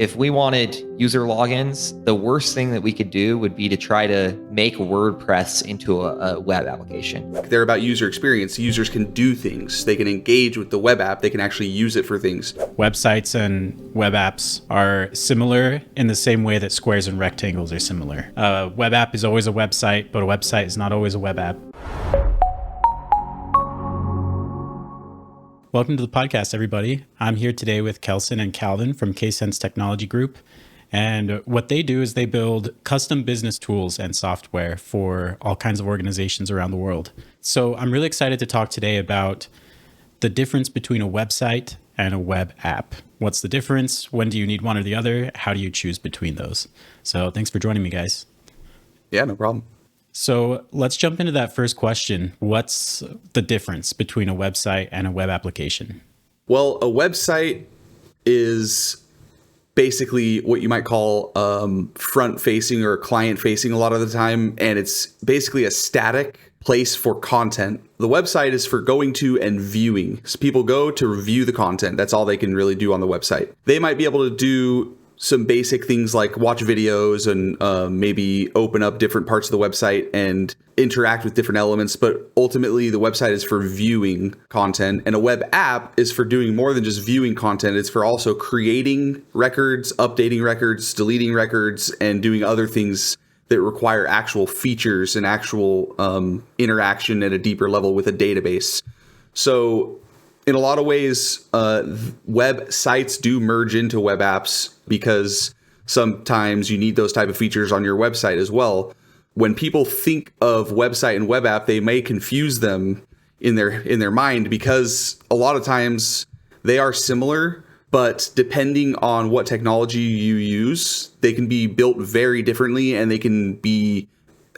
If we wanted user logins, the worst thing that we could do would be to try to make WordPress into a web application. They're about user experience. Users can do things. They can engage with the web app. They can actually use it for things. Websites and web apps are similar in the same way that squares and rectangles are similar. A web app is always a website, but a website is not always a web app. Welcome to the podcast, everybody. I'm here today with Kelson and Calvin from KSense Technology Group. And what they do is they build custom business tools and software for all kinds of organizations around the world. So I'm really excited to talk today about the difference between a website and a web app. What's the difference? When do you need one or the other? How do you choose between those? So thanks for joining me, guys. Yeah, no problem. So let's jump into that first question. What's the difference between a website and a web application? Well, a website is basically what you might call front-facing or client-facing a lot of the time, and it's basically a static place for content. The website is for going to and viewing. So people go to review the content. That's all they can really do on the website. They might be able to do some basic things like watch videos and maybe open up different parts of the website and interact with different elements. But ultimately, the website is for viewing content, and a web app is for doing more than just viewing content. It's for also creating records, updating records, deleting records, and doing other things that require actual features and actual interaction at a deeper level with a database. So in a lot of ways, websites do merge into web apps because sometimes you need those type of features on your website as well. When people think of website and web app, they may confuse them in their mind because a lot of times they are similar, but depending on what technology you use, they can be built very differently and they can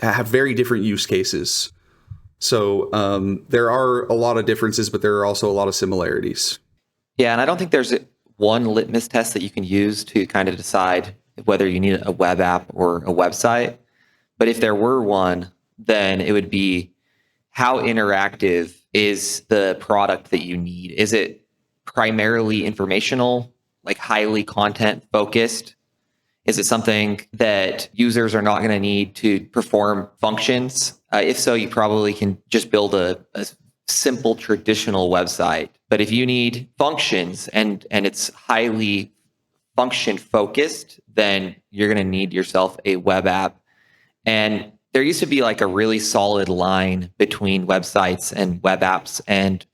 have very different use cases. So there are a lot of differences, but there are also a lot of similarities. Yeah, and I don't think there's one litmus test that you can use to kind of decide whether you need a web app or a website. But if there were one, then it would be how interactive is the product that you need? Is it primarily informational, like highly content focused? Is it something that users are not going to need to perform functions? If so, you probably can just build a simple traditional website. But if you need functions and it's highly function focused, then you're going to need yourself a web app. And there used to be like a really solid line between websites and web apps. And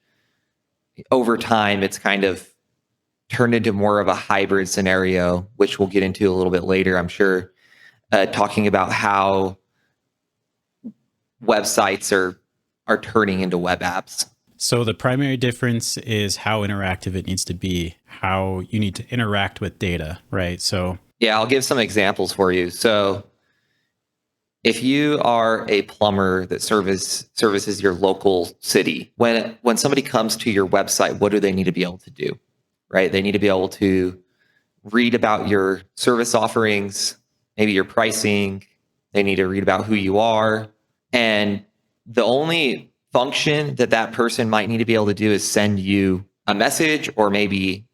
over time, it's kind of turned into more of a hybrid scenario, which we'll get into a little bit later, I'm sure, talking about how websites are turning into web apps. So the primary difference is how interactive it needs to be, how you need to interact with data, right? So yeah, I'll give some examples for you. So if you are a plumber that services your local city, when somebody comes to your website, what do they need to be able to do? Right? They need to be able to read about your service offerings, maybe your pricing. They need to read about who you are. And the only function that person might need to be able to do is send you a message or maybe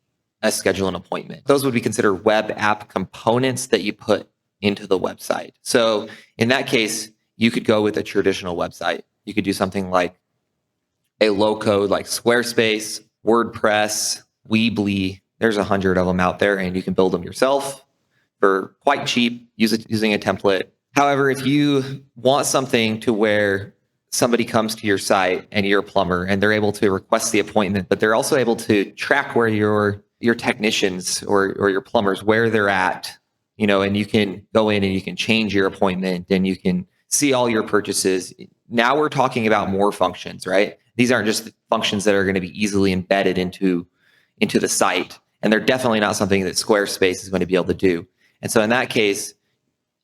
schedule an appointment. Those would be considered web app components that you put into the website. So in that case, you could go with a traditional website. You could do something like a low code like Squarespace, WordPress, Weebly. There's 100 of them out there, and you can build them yourself for quite cheap using a template. However, if you want something to where somebody comes to your site and you're a plumber and they're able to request the appointment, but they're also able to track where your technicians or your plumbers, where they're at, and you can go in and you can change your appointment and you can see all your purchases. Now we're talking about more functions, right? These aren't just functions that are going to be easily embedded into the site. And they're definitely not something that Squarespace is going to be able to do. And so in that case,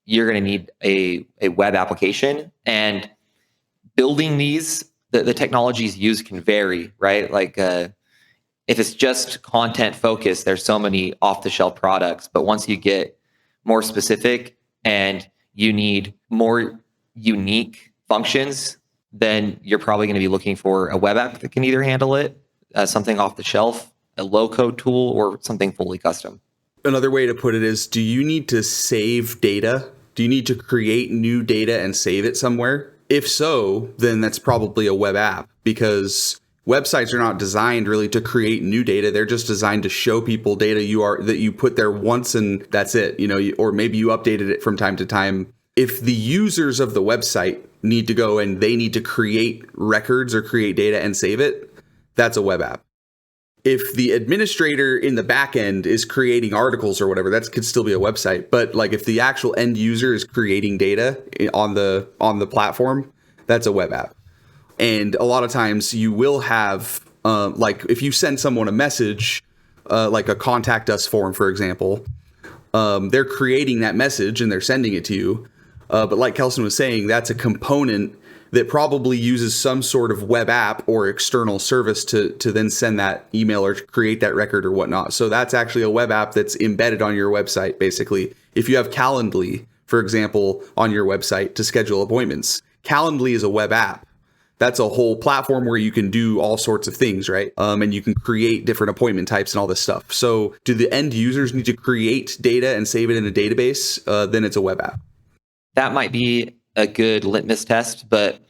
you're going to need a web application. And building these, the technologies used can vary, right? Like if it's just content focused, there's so many off-the-shelf products. But once you get more specific and you need more unique functions, then you're probably going to be looking for a web app that can either handle it, something off the shelf, a low-code tool, or something fully custom. Another way to put it is, do you need to save data? Do you need to create new data and save it somewhere? If so, then that's probably a web app, because websites are not designed really to create new data. They're just designed to show people data that you put there once and that's it, or maybe you updated it from time to time. If the users of the website need to go and they need to create records or create data and save it, that's a web app. If the administrator in the back end is creating articles or whatever, that could still be a website. But like if the actual end user is creating data on the platform, that's a web app. And a lot of times you will have, like if you send someone a message, like a contact us form, for example, they're creating that message and they're sending it to you. But like Kelson was saying, that's a component that probably uses some sort of web app or external service to then send that email or create that record or whatnot. So that's actually a web app that's embedded on your website, basically. If you have Calendly, for example, on your website to schedule appointments, Calendly is a web app. That's a whole platform where you can do all sorts of things, right? And you can create different appointment types and all this stuff. So do the end users need to create data and save it in a database? Then it's a web app. That might be a good litmus test, but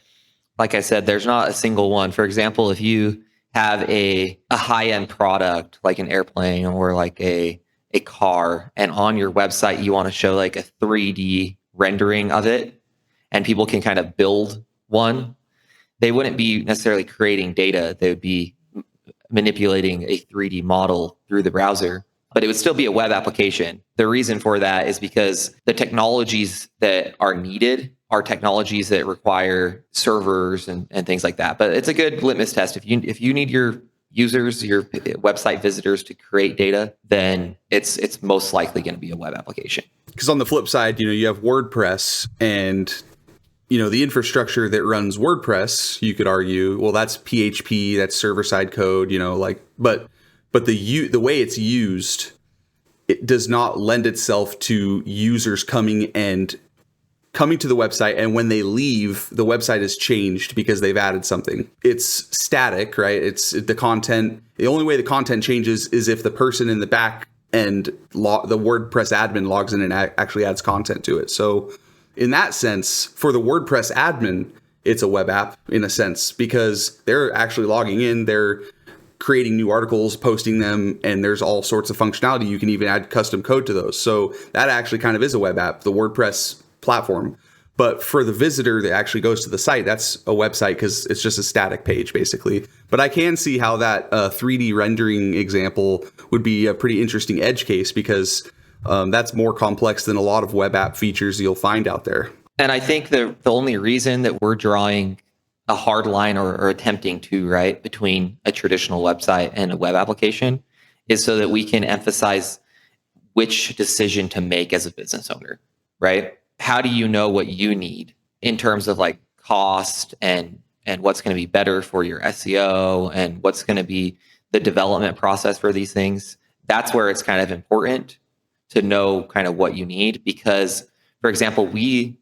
like I said, there's not a single one. For example, if you have a high-end product like an airplane or like a car, and on your website you want to show like a 3D rendering of it, and people can kind of build one, they wouldn't be necessarily creating data. They would be manipulating a 3D model through the browser, but it would still be a web application. The reason for that is because the technologies that are needed are technologies that require servers and things like that. But it's a good litmus test. If you need your users, your website visitors to create data, then it's most likely going to be a web application. Because on the flip side, you have WordPress, and the infrastructure that runs WordPress, you could argue, well, that's PHP, that's server-side code, but the way it's used, it does not lend itself to users coming to the website, and when they leave, the website is changed because they've added something. It's static, right? It's the content. The only way the content changes is if the person in the back end, the WordPress admin, logs in and actually adds content to it. So in that sense, for the WordPress admin, it's a web app in a sense, because they're actually logging in, they're creating new articles, posting them, and there's all sorts of functionality. You can even add custom code to those. So that actually kind of is a web app, the WordPress platform. But for the visitor that actually goes to the site, that's a website because it's just a static page, basically. But I can see how that 3D rendering example would be a pretty interesting edge case, because that's more complex than a lot of web app features you'll find out there. And I think the only reason that we're drawing a hard line or attempting to, right, between a traditional website and a web application is so that we can emphasize which decision to make as a business owner, right? How do you know what you need in terms of like cost and what's going to be better for your SEO and what's going to be the development process for these things? That's where it's kind of important to know kind of what you need, because, for example, we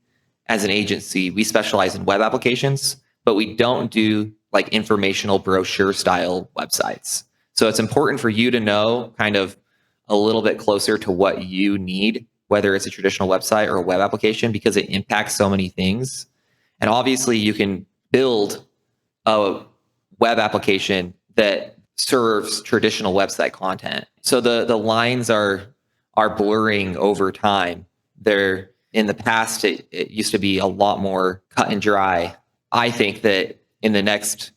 as an agency, we specialize in web applications, but we don't do like informational brochure style websites. So it's important for you to know kind of a little bit closer to what you need, whether it's a traditional website or a web application, because it impacts so many things. And obviously you can build a web application that serves traditional website content. So the lines are blurring over time. They're in the past, it used to be a lot more cut and dry. I think that in the next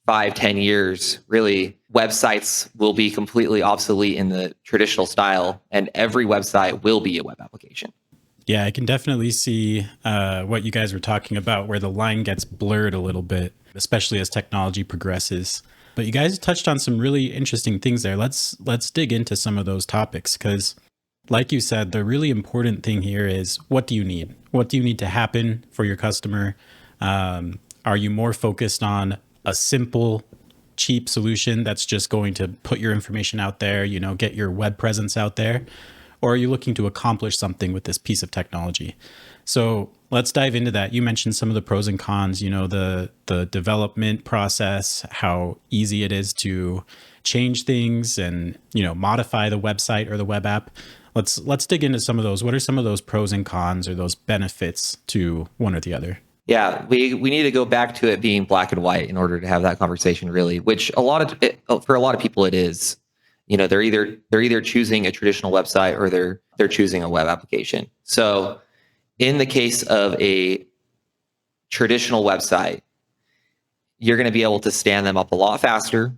5-10 years, really, websites will be completely obsolete in the traditional style, and every website will be a web application. Yeah, I can definitely see what you guys were talking about, where the line gets blurred a little bit, especially as technology progresses. But you guys touched on some really interesting things there. Let's dig into some of those topics, because like you said, the really important thing here is, what do you need? What do you need to happen for your customer? Are you more focused on a simple, cheap solution that's just going to put your information out there, get your web presence out there? Or are you looking to accomplish something with this piece of technology? So let's dive into that. You mentioned some of the pros and cons, the development process, how easy it is to change things and, modify the website or the web app. Let's dig into some of those. What are some of those pros and cons or those benefits to one or the other? Yeah, we need to go back to it being black and white in order to have that conversation, really. Which for a lot of people it is. They're either choosing a traditional website or they're choosing a web application. So, in the case of a traditional website, you're going to be able to stand them up a lot faster,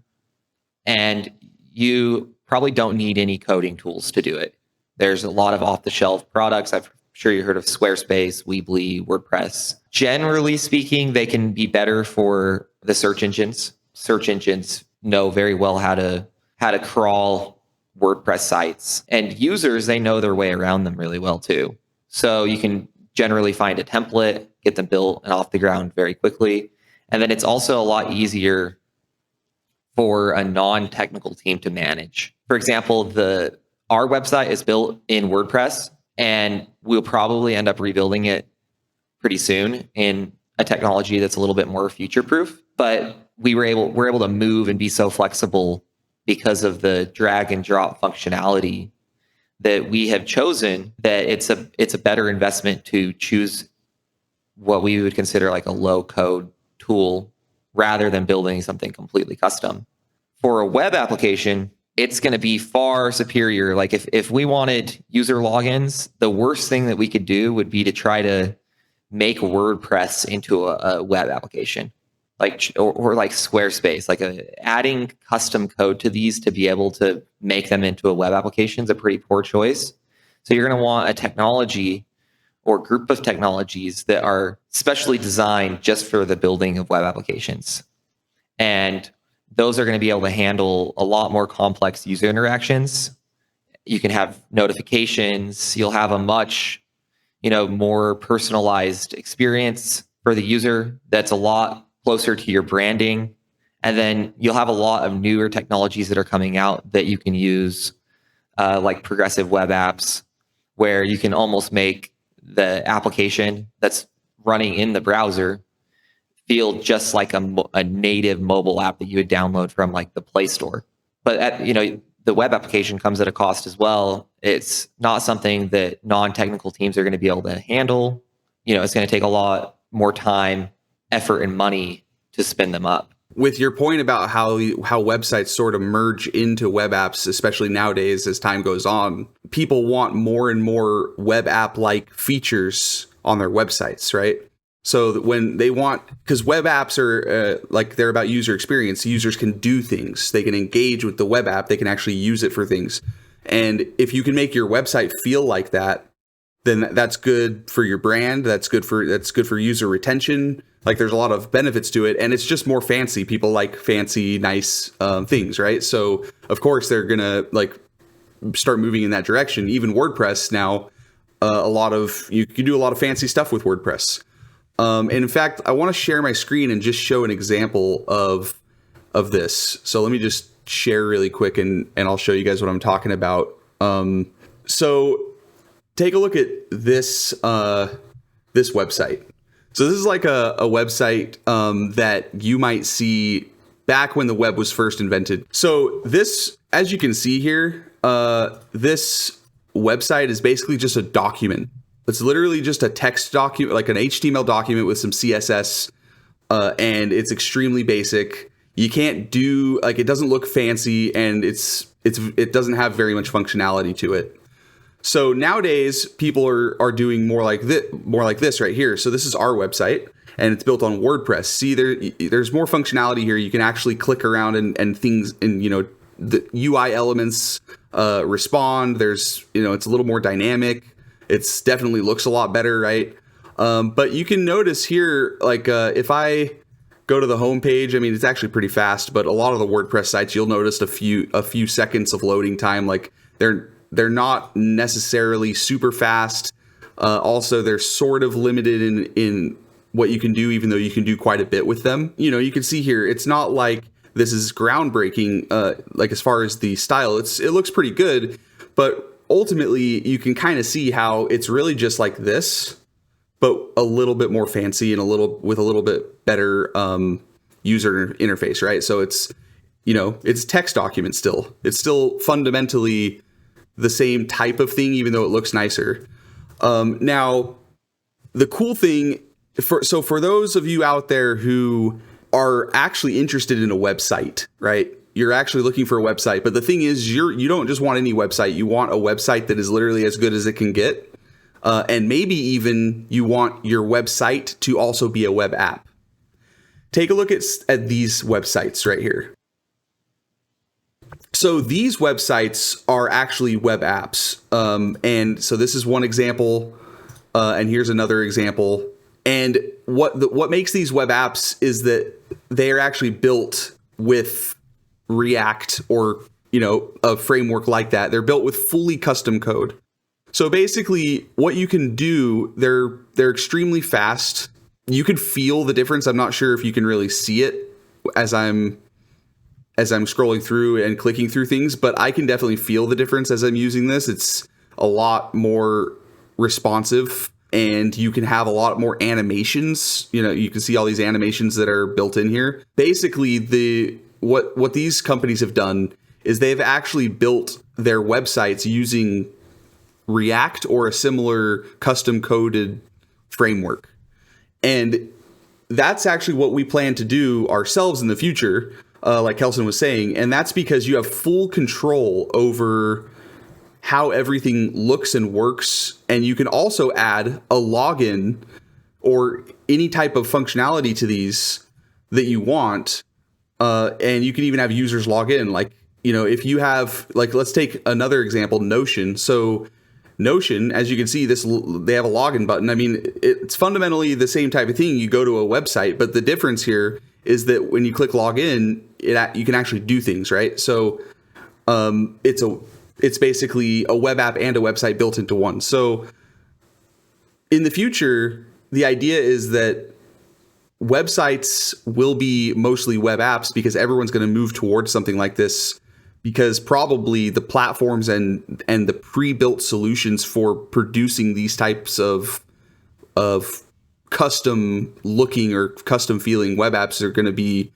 and you probably don't need any coding tools to do it. There's a lot of off-the-shelf products. I'm sure you heard of Squarespace, Weebly, WordPress. Generally speaking, they can be better for the search engines. Search engines know very well how to crawl WordPress sites, and users, they know their way around them really well too. So you can generally find a template, get them built and off the ground very quickly. And then it's also a lot easier for a non-technical team to manage. For example, our website is built in WordPress, and we'll probably end up rebuilding it pretty soon in a technology that's a little bit more future-proof. But we're able to move and be so flexible because of the drag and drop functionality that we have chosen, that it's a better investment to choose what we would consider like a low-code tool rather than building something completely custom. For a web application, it's going to be far superior. Like if we wanted user logins, the worst thing that we could do would be to try to make WordPress into a web application, or like Squarespace. Adding custom code to these to be able to make them into a web application is a pretty poor choice. So you're going to want a technology or group of technologies that are specially designed just for the building of web applications. And those are going to be able to handle a lot more complex user interactions. You can have notifications. You'll have a much, more personalized experience for the user that's a lot closer to your branding. And then you'll have a lot of newer technologies that are coming out that you can use, like progressive web apps, where you can almost make the application that's running in the browser feel just like a native mobile app that you would download from like the Play Store. But the web application comes at a cost as well. It's not something that non-technical teams are going to be able to handle. It's going to take a lot more time, effort, and money to spin them up. With your point about how websites sort of merge into web apps, especially nowadays as time goes on, people want more and more web app-like features on their websites, right? So when they want, because web apps are they're about user experience. Users can do things. They can engage with the web app. They can actually use it for things. And if you can make your website feel like that, then that's good for your brand. That's good for user retention. Like there's a lot of benefits to it, and it's just more fancy. People like fancy, nice things, right? So of course they're gonna start moving in that direction. Even WordPress now, you can do a lot of fancy stuff with WordPress. And in fact, I want to share my screen and just show an example of this. So let me just share really quick, and I'll show you guys what I'm talking about. So take a look at this this website. So this is like a website that you might see back when the web was first invented. So this, as you can see here, this website is basically just a document. It's literally just a text document, like an HTML document with some CSS, and it's extremely basic. You can't do, it doesn't look fancy, and it doesn't have very much functionality to it. So nowadays, people are doing more like this right here. So this is our website, and it's built on WordPress. See, there's more functionality here. You can actually click around and things, and the UI elements respond. There's it's a little more dynamic. It's definitely looks a lot better, right? But you can notice here, if I go to the home page, it's actually pretty fast. But a lot of the WordPress sites, you'll notice a few seconds of loading time. Like they're not necessarily super fast. Also, they're sort of limited in what you can do, even though you can do quite a bit with them. You can see here, it's not like this is groundbreaking. As far as the style, it looks pretty good, but ultimately you can kind of see how it's really just like this, but a little bit more fancy and with a little bit better user interface, right? So it's a text document still. It's still fundamentally the same type of thing, even though it looks nicer. Now, the cool thing, for those of you out there who are actually interested in a website, right? You're actually looking for a website, but the thing is, you don't just want any website. You want a website that is literally as good as it can get, and maybe even you want your website to also be a web app. Take a look at these websites right here. So these websites are actually web apps, and so this is one example, and here's another example. And what makes these web apps is that they are actually built with React or, a framework like that. They're built with fully custom code. So basically what you can do, they're extremely fast. You can feel the difference. I'm not sure if you can really see it as I'm scrolling through and clicking through things, but I can definitely feel the difference as I'm using this. It's a lot more responsive, and you can have a lot more animations. You can see all these animations that are built in here. Basically, what these companies have done is they've actually built their websites using React or a similar custom coded framework. And that's actually what we plan to do ourselves in the future, like Kelson was saying. And that's because you have full control over how everything looks and works. And you can also add a login or any type of functionality to these that you want. And you can even have users log in. Like, if you have, let's take another example, Notion. So Notion, as you can see, they have a login button. I mean, it's fundamentally the same type of thing. You go to a website, but the difference here is that when you click login, you can actually do things, right? So it's basically a web app and a website built into one. So in the future, the idea is that websites will be mostly web apps because everyone's going to move towards something like this, because probably the platforms and the pre-built solutions for producing these types of custom looking or custom feeling web apps are going to be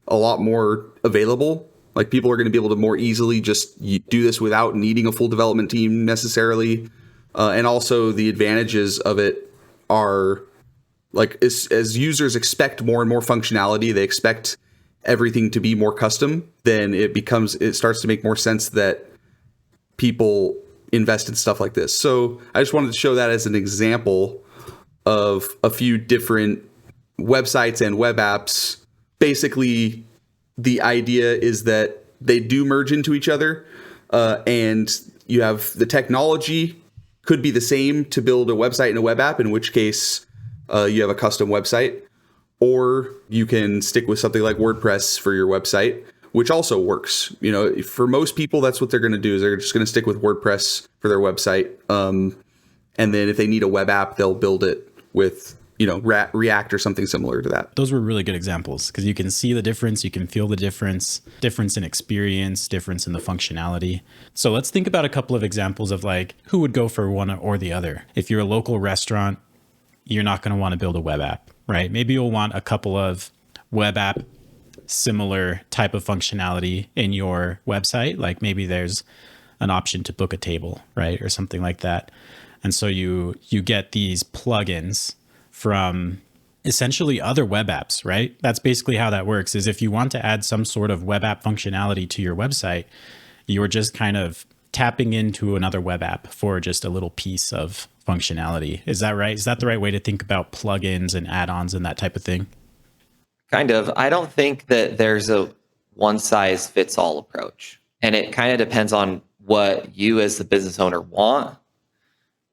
a lot more available. Like, people are going to be able to more easily just do this without needing a full development team necessarily. And also the advantages of it are, like, as users expect more and more functionality, they expect everything to be more custom, then it starts to make more sense that people invest in stuff like this. So I just wanted to show that as an example of a few different websites and web apps. Basically, the idea is that they do merge into each other, and you have the technology could be the same to build a website and a web app, in which case you have a custom website, or you can stick with something like WordPress for your website, which also works. For most people, that's what they're going to do, is they're just going to stick with WordPress for their website. And then if they need a web app, they'll build it with, React or something similar to that. Those were really good examples because you can see the difference, you can feel the difference in experience, difference in the functionality. So let's think about a couple of examples of who would go for one or the other. If you're a local restaurant, you're not going to want to build a web app, right? Maybe you'll want a couple of web app similar type of functionality in your website. Like maybe there's an option to book a table, right? Or something like that. And so you get these plugins from essentially other web apps, right? That's basically how that works, is if you want to add some sort of web app functionality to your website, you're just kind of tapping into another web app for just a little piece of functionality. Is that right? Is that the right way to think about plugins and add-ons and that type of thing? Kind of. I don't think that there's a one-size-fits-all approach. And it kind of depends on what you as the business owner want,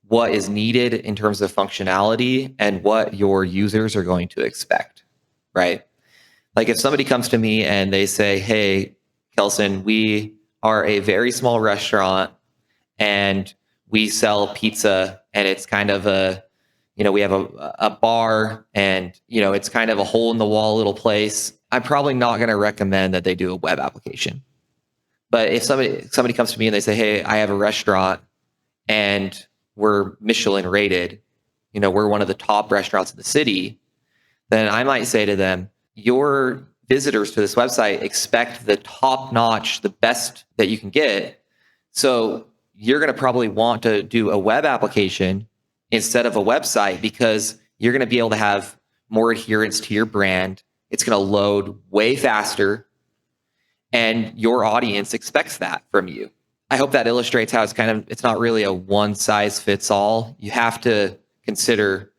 what is needed in terms of functionality, and what your users are going to expect, right? Like if somebody comes to me and they say, hey, Kelson, we are a very small restaurant and we sell pizza, and it's kind of we have a bar, and, it's kind of a hole in the wall little place. I'm probably not going to recommend that they do a web application. But if somebody comes to me and they say, hey, I have a restaurant and we're Michelin rated, we're one of the top restaurants in the city, then I might say to them, your visitors to this website expect the top notch, the best that you can get. So you're going to probably want to do a web application instead of a website because you're going to be able to have more adherence to your brand. It's going to load way faster, and your audience expects that from you. I hope that illustrates how it's not really a one size fits all. You have to consider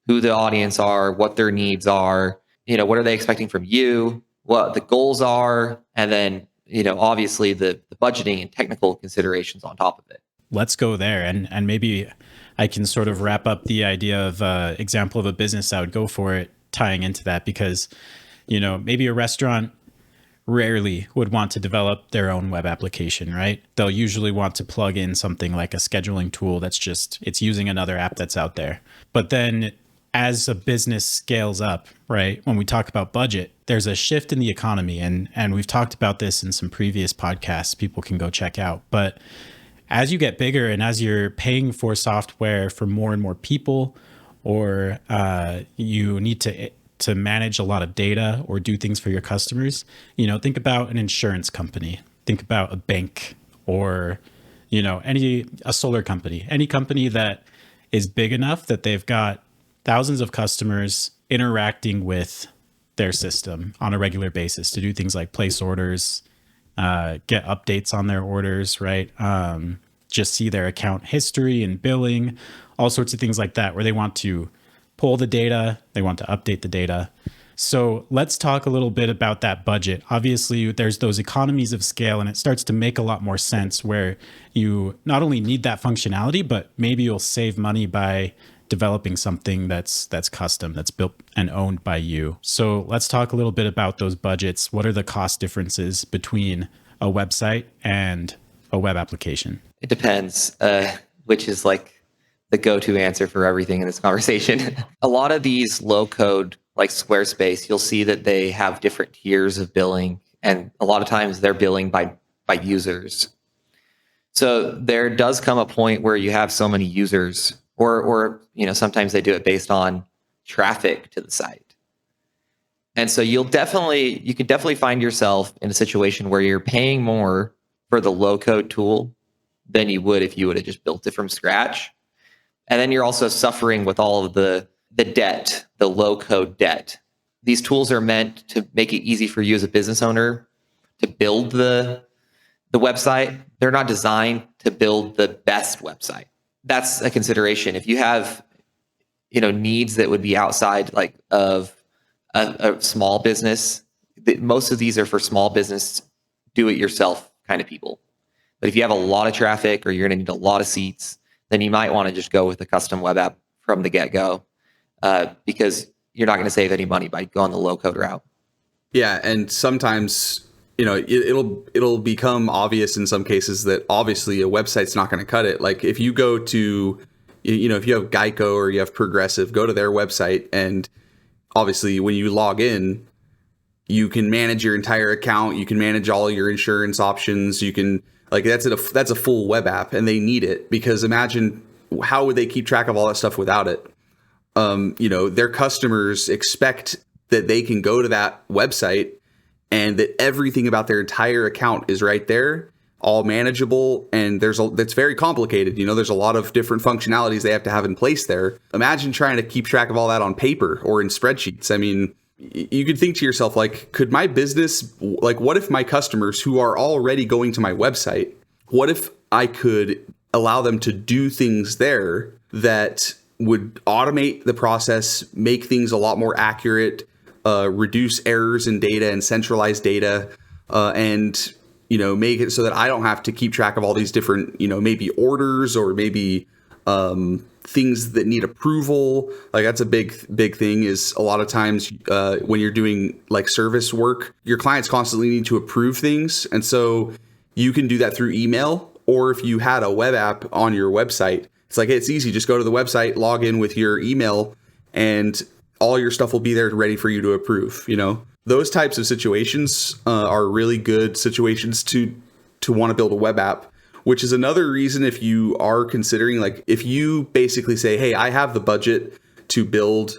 who the audience are, what their needs are, what are they expecting from you, what the goals are, and then, obviously the budgeting and technical considerations on top of it. Let's go there. And maybe I can sort of wrap up the idea of example of a business I would go for it, tying into that, because, maybe a restaurant rarely would want to develop their own web application, right? They'll usually want to plug in something like a scheduling tool it's using another app that's out there. But then as a business scales up, right, when we talk about budget, there's a shift in the economy. And we've talked about this in some previous podcasts people can go check out. But as you get bigger and as you're paying for software for more and more people, or you need to manage a lot of data or do things for your customers, think about an insurance company, think about a bank, or, a solar company, any company that is big enough that they've got thousands of customers interacting with their system on a regular basis to do things like place orders, get updates on their orders, right? Just see their account history and billing, all sorts of things like that, where they want to pull the data, they want to update the data. So let's talk a little bit about that budget. Obviously, there's those economies of scale, and it starts to make a lot more sense where you not only need that functionality, but maybe you'll save money by developing something that's custom, that's built and owned by you. So let's talk a little bit about those budgets. What are the cost differences between a website and a web application? It depends, which is like the go-to answer for everything in this conversation. A lot of these low-code, like Squarespace, you'll see that they have different tiers of billing, and a lot of times they're billing by users. So there does come a point where you have so many users, or sometimes they do it based on traffic to the site. And so you can definitely find yourself in a situation where you're paying more for the low-code tool than you would if you would have just built it from scratch. And then you're also suffering with all of the debt, the low-code debt. These tools are meant to make it easy for you as a business owner to build the website. They're not designed to build the best website. That's a consideration. If you have, needs that would be outside like of a small business, most of these are for small business, do-it-yourself kind of people. But if you have a lot of traffic or you're going to need a lot of seats, then you might want to just go with a custom web app from the get-go, because you're not going to save any money by going the low-code route. Yeah, and sometimes it'll become obvious in some cases that obviously a website's not going to cut it. Like if you go to, if you have Geico or you have Progressive, go to their website, and obviously when you log in, you can manage your entire account. You can manage all your insurance options. You can that's a full web app, and they need it because imagine how would they keep track of all that stuff without it? Their customers expect that they can go to that website and that everything about their entire account is right there, all manageable. And that's very complicated. There's a lot of different functionalities they have to have in place there. Imagine trying to keep track of all that on paper or in spreadsheets. I mean, you could think to yourself, like, could my business, like, what if my customers who are already going to my website, what if I could allow them to do things there that would automate the process, make things a lot more accurate, reduce errors in data and centralize data, and, make it so that I don't have to keep track of all these different, maybe orders or maybe things that need approval. Like that's a big thing is a lot of times when you're doing like service work, your clients constantly need to approve things. And so you can do that through email, or if you had a web app on your website, it's like, it's easy. Just go to the website, log in with your email, and all your stuff will be there ready for you to approve. Those types of situations are really good situations to want to build a web app, which is another reason if you are considering, like, if you basically say, hey, I have the budget to build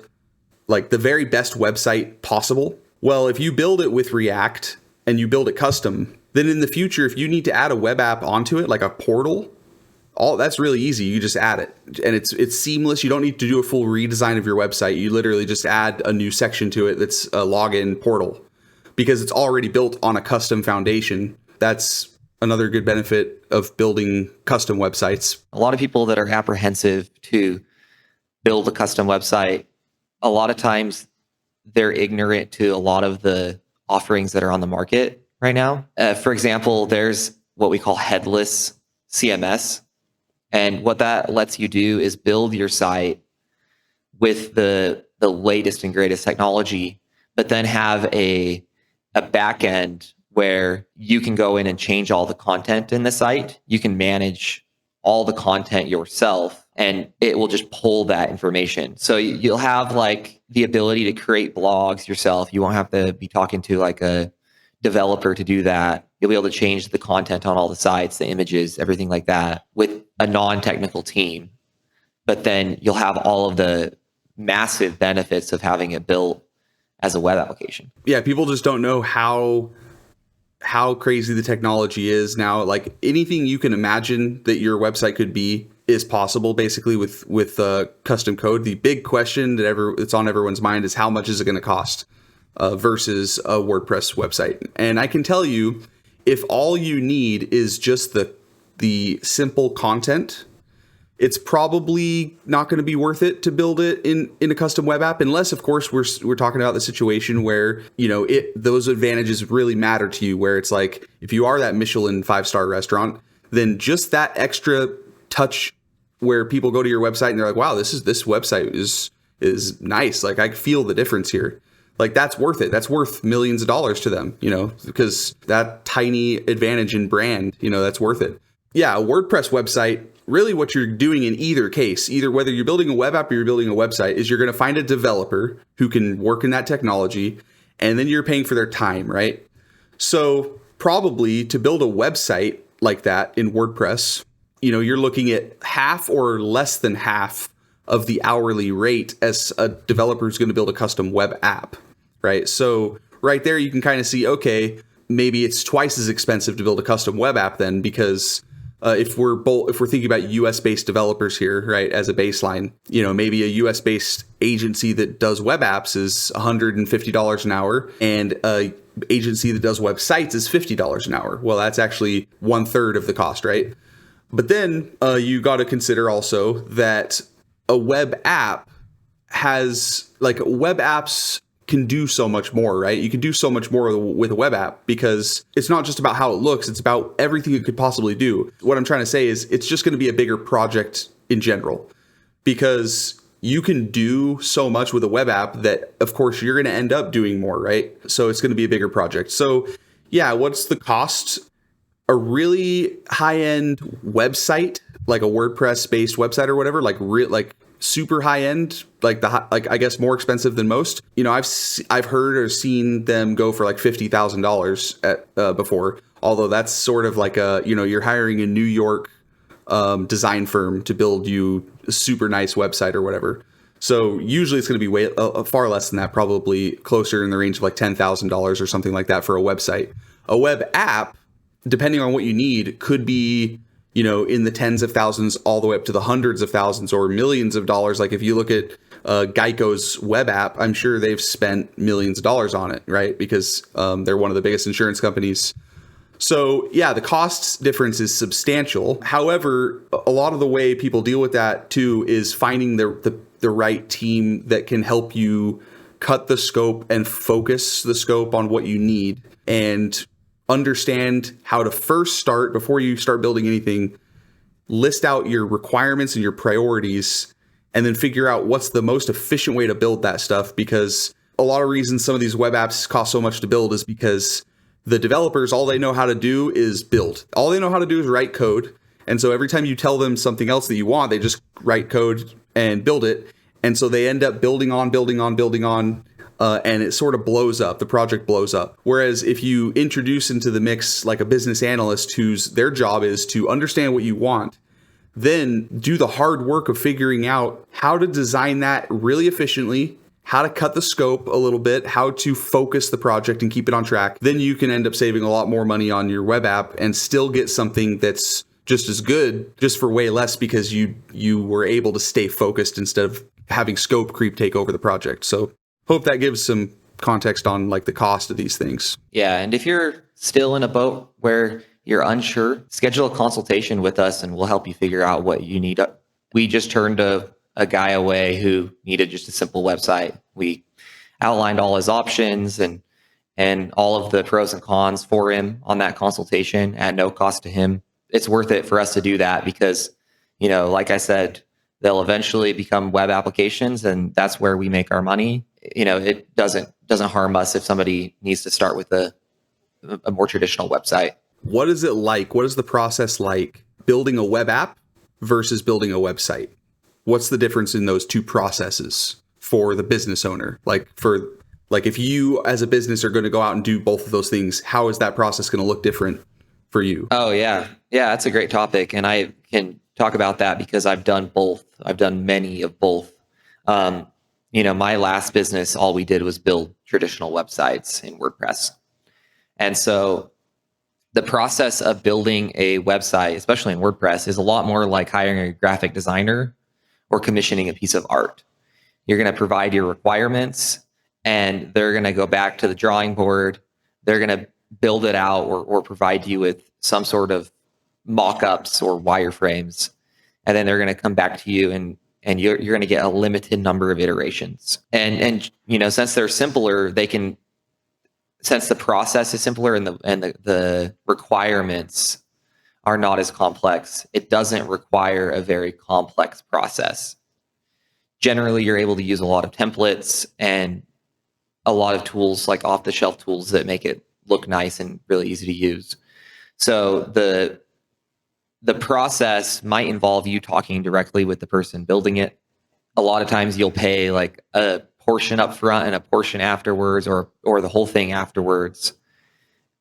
like the very best website possible, Well, if you build it with React and you build it custom, then in the future, if you need to add a web app onto it, like a portal, all that's really easy. You just add it, and it's seamless. You don't need to do a full redesign of your website. You literally just add a new section to it that's a login portal, because it's already built on a custom foundation. That's another good benefit of building custom websites. A lot of people that are apprehensive to build a custom website, a lot of times they're ignorant to a lot of the offerings that are on the market right now. For example, there's what we call headless CMS. And what that lets you do is build your site with the latest and greatest technology, but then have a back end where you can go in and change all the content in the site. You can manage all the content yourself, and it will just pull that information. So you'll have like the ability to create blogs yourself. You won't have to be talking to like a developer to do that. You'll be able to change the content on all the sites, the images, everything like that with a non-technical team. But then you'll have all of the massive benefits of having it built as a web application. Yeah, people just don't know how crazy the technology is now. Like anything you can imagine that your website could be is possible basically with custom code. The big question that's on everyone's mind is how much is it going to cost versus a WordPress website. And I can tell you, if all you need is just the simple content, it's probably not going to be worth it to build it in a custom web app, unless, of course, we're talking about the situation where, you know, those advantages really matter to you, where it's like, if you are that Michelin 5-star restaurant, then just that extra touch where people go to your website and they're like, wow, this website is nice. Like I feel the difference here. Like that's worth it. That's worth millions of dollars to them, you know, because that tiny advantage in brand, you know, that's worth it. Yeah, a WordPress website, really what you're doing in either case, either whether you're building a web app or you're building a website, is you're going to find a developer who can work in that technology, and then you're paying for their time, right? So probably to build a website like that in WordPress, you know, you're looking at half or less than half of the hourly rate as a developer who's going to build a custom web app, right? So right there, you can kind of see, okay, maybe it's twice as expensive to build a custom web app then, because if we're thinking about US-based developers here, right, as a baseline, you know, maybe a US-based agency that does web apps is $150 an hour, and a agency that does websites is $50 an hour. Well, that's actually 1/3 of the cost, right? But then you got to consider also that a web app web apps can do so much more, right? You can do so much more with a web app, because it's not just about how it looks, it's about everything it could possibly do. What I'm trying to say is it's just going to be a bigger project in general, because you can do so much with a web app that, of course, you're going to end up doing more, right? So it's going to be a bigger project. So yeah, what's the cost? A really high-end website, like a WordPress-based website or whatever, like super high-end, like I guess more expensive than most. You know, I've heard or seen them go for like $50,000 before. Although that's sort of like you're hiring a New York design firm to build you a super nice website or whatever. So usually it's going to be far less than that, probably closer in the range of like $10,000 or something like that for a website. A web app, depending on what you need, could be, you know, in the tens of thousands all the way up to the hundreds of thousands or millions of dollars. Like if you look at Geico's web app, I'm sure they've spent millions of dollars on it, right? Because they're one of the biggest insurance companies. So yeah, the cost difference is substantial. However, a lot of the way people deal with that too is finding the right team that can help you cut the scope and focus the scope on what you need, and understand how to first start, before you start building anything, list out your requirements and your priorities, and then figure out what's the most efficient way to build that stuff. Because a lot of reasons some of these web apps cost so much to build is because the developers, all they know how to do is build. All they know how to do is write code. And so every time you tell them something else that you want, they just write code and build it. And so they end up building on, and it sort of blows up. The project blows up. Whereas if you introduce into the mix like a business analyst their job is to understand what you want, then do the hard work of figuring out how to design that really efficiently, how to cut the scope a little bit, how to focus the project and keep it on track, then you can end up saving a lot more money on your web app and still get something that's just as good, just for way less, because you were able to stay focused instead of having scope creep take over the project. So hope that gives some context on like the cost of these things. Yeah. And if you're still in a boat where you're unsure, schedule a consultation with us and we'll help you figure out what you need. We just turned a guy away who needed just a simple website. We outlined all his options and all of the pros and cons for him on that consultation at no cost to him. It's worth it for us to do that because, like I said, they'll eventually become web applications and that's where we make our money. It doesn't harm us if somebody needs to start with a more traditional website. What is it like? What is the process like building a web app versus building a website? What's the difference in those two processes for the business owner? Like if you as a business are going to go out and do both of those things, how is that process going to look different for you? Oh, yeah. Yeah, that's a great topic. And I can talk about that because I've done both. I've done many of both. My last business, all we did was build traditional websites in WordPress. And so the process of building a website, especially in WordPress, is a lot more like hiring a graphic designer or commissioning a piece of art. You're going to provide your requirements and they're going to go back to the drawing board. They're going to build it out or provide you with some sort of mock-ups or wireframes. And then they're going to come back to you and you're going to get a limited number of iterations. And since they're simpler, since the process is simpler and the requirements are not as complex, it doesn't require a very complex process. Generally, you're able to use a lot of templates and a lot of tools, like off-the-shelf tools that make it look nice and really easy to use. So the process might involve you talking directly with the person building it. A lot of times you'll pay like a portion up front and a portion afterwards or the whole thing afterwards.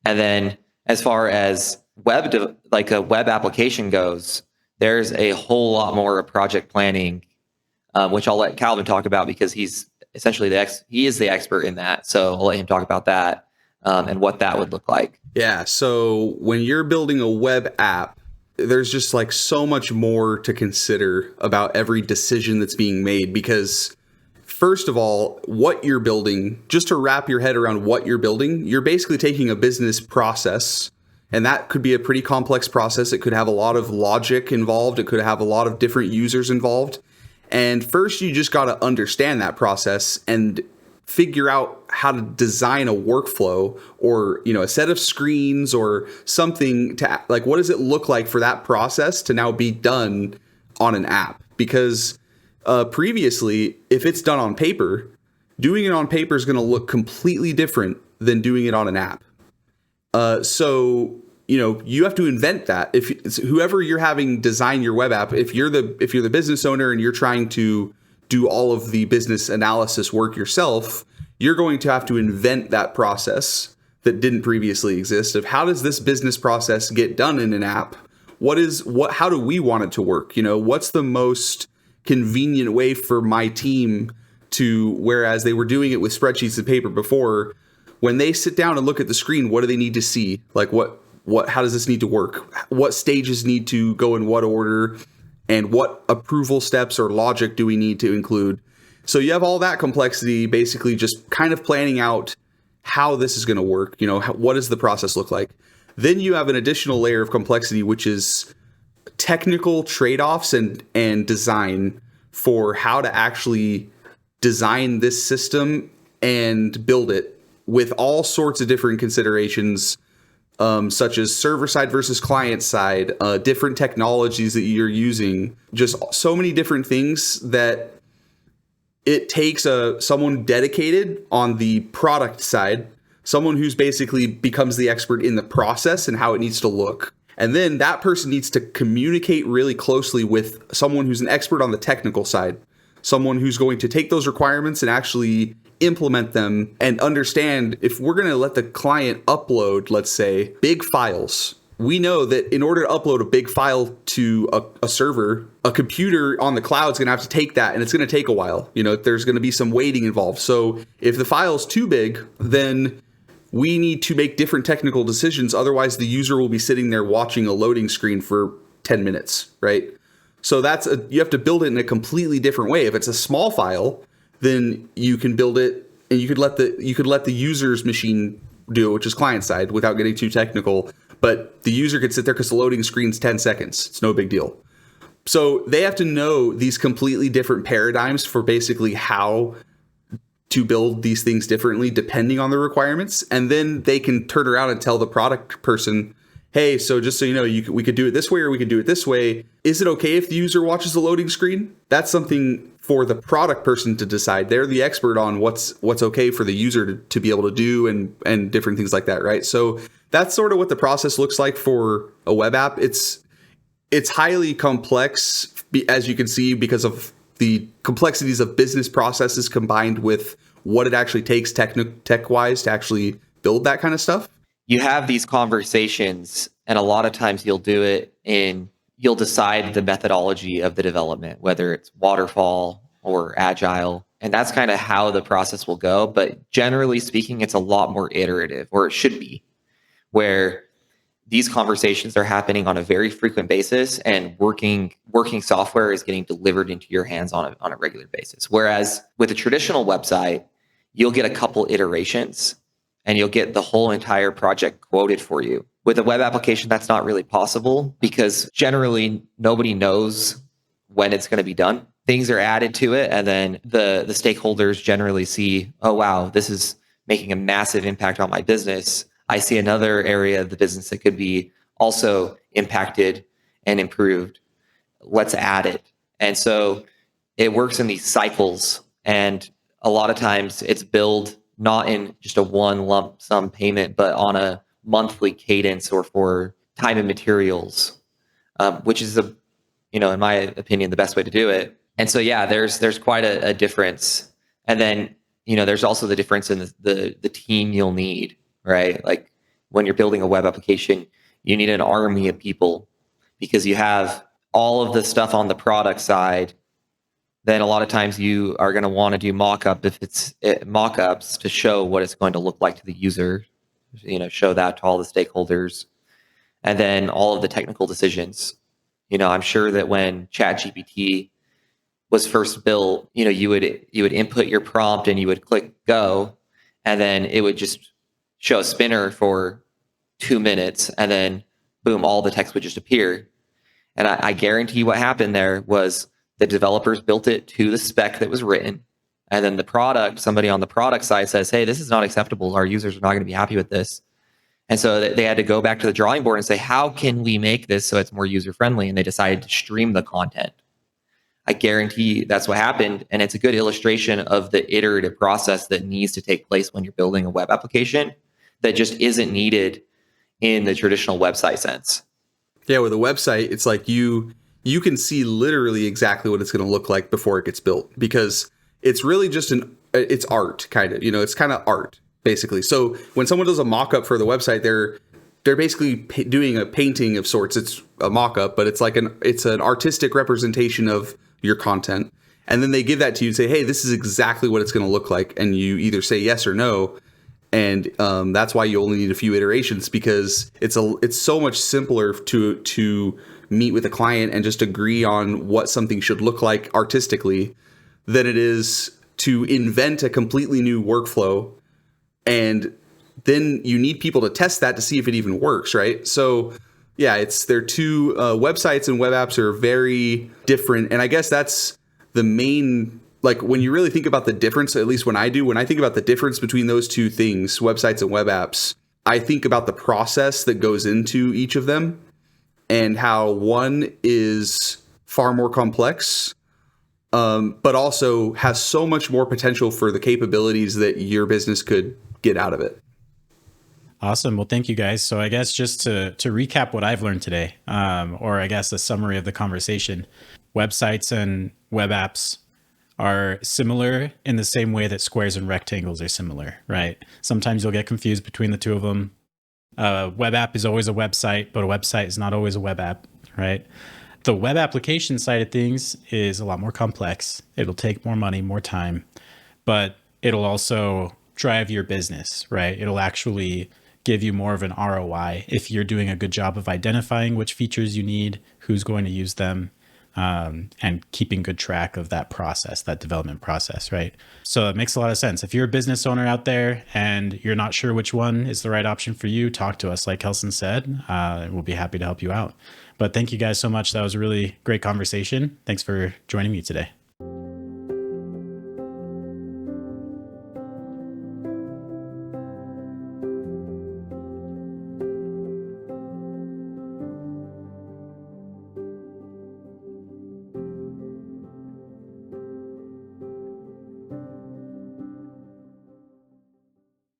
And then as far as a web application goes, there's a whole lot more project planning, which I'll let Calvin talk about because he's essentially he is the expert in that. So I'll let him talk about that and what that would look like. Yeah. So when you're building a web app, there's just like so much more to consider about every decision that's being made because first of all, what you're building, just to wrap your head around what you're building, you're basically taking a business process, and that could be a pretty complex process. It could have a lot of logic involved. It could have a lot of different users involved. And first, you just got to understand that process and figure out how to design a workflow or, a set of screens or something to like, what does it look like for that process to now be done on an app? Because previously, if it's done on paper, doing it on paper is going to look completely different than doing it on an app. So you have to invent that. If it's whoever you're having design your web app, if you're the business owner and you're trying to do all of the business analysis work yourself, you're going to have to invent that process that didn't previously exist of how does this business process get done in an app? How do we want it to work? What's the most convenient way for my team to, whereas they were doing it with spreadsheets and paper before, when they sit down and look at the screen, what do they need to see? Like how does this need to work? What stages need to go in what order? And what approval steps or logic do we need to include? So you have all that complexity, basically just kind of planning out how this is going to work. What does the process look like? Then you have an additional layer of complexity, which is technical trade-offs and design for how to actually design this system and build it with all sorts of different considerations, such as server side versus client side, different technologies that you're using, just so many different things that it takes someone dedicated on the product side, someone who's basically becomes the expert in the process and how it needs to look. And then that person needs to communicate really closely with someone who's an expert on the technical side, someone who's going to take those requirements and actually implement them and understand if we're going to let the client upload, let's say, big files. We know that in order to upload a big file to a server, a computer on the cloud is going to have to take that, and it's going to take a while. There's going to be some waiting involved. So if the file's too big, then we need to make different technical decisions. Otherwise, the user will be sitting there watching a loading screen for 10 minutes, right? So you have to build it in a completely different way. If it's a small file, then you can build it and you could let the user's machine do it, which is client side, without getting too technical. But the user could sit there because the loading screen's 10 seconds. It's no big deal. So they have to know these completely different paradigms for basically how to build these things differently depending on the requirements. And then they can turn around and tell the product person, hey, so just so you know, we could do it this way or we could do it this way. Is it okay if the user watches the loading screen? That's something for the product person to decide. They're the expert on what's okay for the user to be able to do and different things like that, right? So that's sort of what the process looks like for a web app. It's highly complex, as you can see, because of the complexities of business processes combined with what it actually takes tech-wise to actually build that kind of stuff. You have these conversations, and a lot of times you'll decide the methodology of the development, whether it's waterfall or agile. And that's kind of how the process will go. But generally speaking, it's a lot more iterative, or it should be, where these conversations are happening on a very frequent basis, and working software is getting delivered into your hands on a regular basis. Whereas with a traditional website, you'll get a couple iterations and you'll get the whole entire project quoted for you. With a web application, that's not really possible because generally nobody knows when it's going to be done. Things are added to it, and then the stakeholders generally see, oh, wow, this is making a massive impact on my business. I see another area of the business that could be also impacted and improved. Let's add it. And so it works in these cycles. And a lot of times it's billed not in just a one lump sum payment, but on a monthly cadence or for time and materials, which is, in my opinion, the best way to do it. And so, yeah, there's quite a difference. And then, there's also the difference in the team you'll need. Right? Like when you're building a web application, you need an army of people because you have all of the stuff on the product side. Then a lot of times you are going to want to do mock-ups to show what it's going to look like to the user, show that to all the stakeholders. And then all of the technical decisions. I'm sure that when ChatGPT was first built, you would input your prompt and you would click go, and then it would just show a spinner for 2 minutes, and then boom, all the text would just appear. And I guarantee what happened there was the developers built it to the spec that was written. And then somebody on the product side says, hey, this is not acceptable. Our users are not going to be happy with this. And so they had to go back to the drawing board and say, how can we make this so it's more user-friendly? And they decided to stream the content. I guarantee that's what happened. And it's a good illustration of the iterative process that needs to take place when you're building a web application that just isn't needed in the traditional website sense. Yeah, with a website, it's like you can see literally exactly what it's going to look like before it gets built, because it's really just it's art, kind of. It's kind of art, basically. So when someone does a mock-up for the website, they're basically doing a painting of sorts. It's a mock-up, but it's an artistic representation of your content. And then they give that to you and say, hey, this is exactly what it's going to look like. And you either say yes or no. And that's why you only need a few iterations, because it's so much simpler to meet with a client and just agree on what something should look like artistically than it is to invent a completely new workflow. And then you need people to test that to see if it even works, right? So yeah, they're two websites and web apps are very different. And I guess that's the main, like when you really think about the difference, at least when I think about the difference between those two things, websites and web apps, I think about the process that goes into each of them and how one is far more complex, but also has so much more potential for the capabilities that your business could get out of it. Awesome. Well, thank you guys. So I guess just to recap what I've learned today, or I guess a summary of the conversation, websites and web apps are similar in the same way that squares and rectangles are similar, right? Sometimes you'll get confused between the two of them. A web app is always a website, but a website is not always a web app, right? The web application side of things is a lot more complex. It'll take more money, more time, but it'll also drive your business, right? It'll actually give you more of an ROI if you're doing a good job of identifying which features you need, who's going to use them, and keeping good track of that process, that development process, right? So it makes a lot of sense. If you're a business owner out there and you're not sure which one is the right option for you, talk to us. Like Kelson said, we'll be happy to help you out. But thank you guys so much. That was a really great conversation. Thanks for joining me today.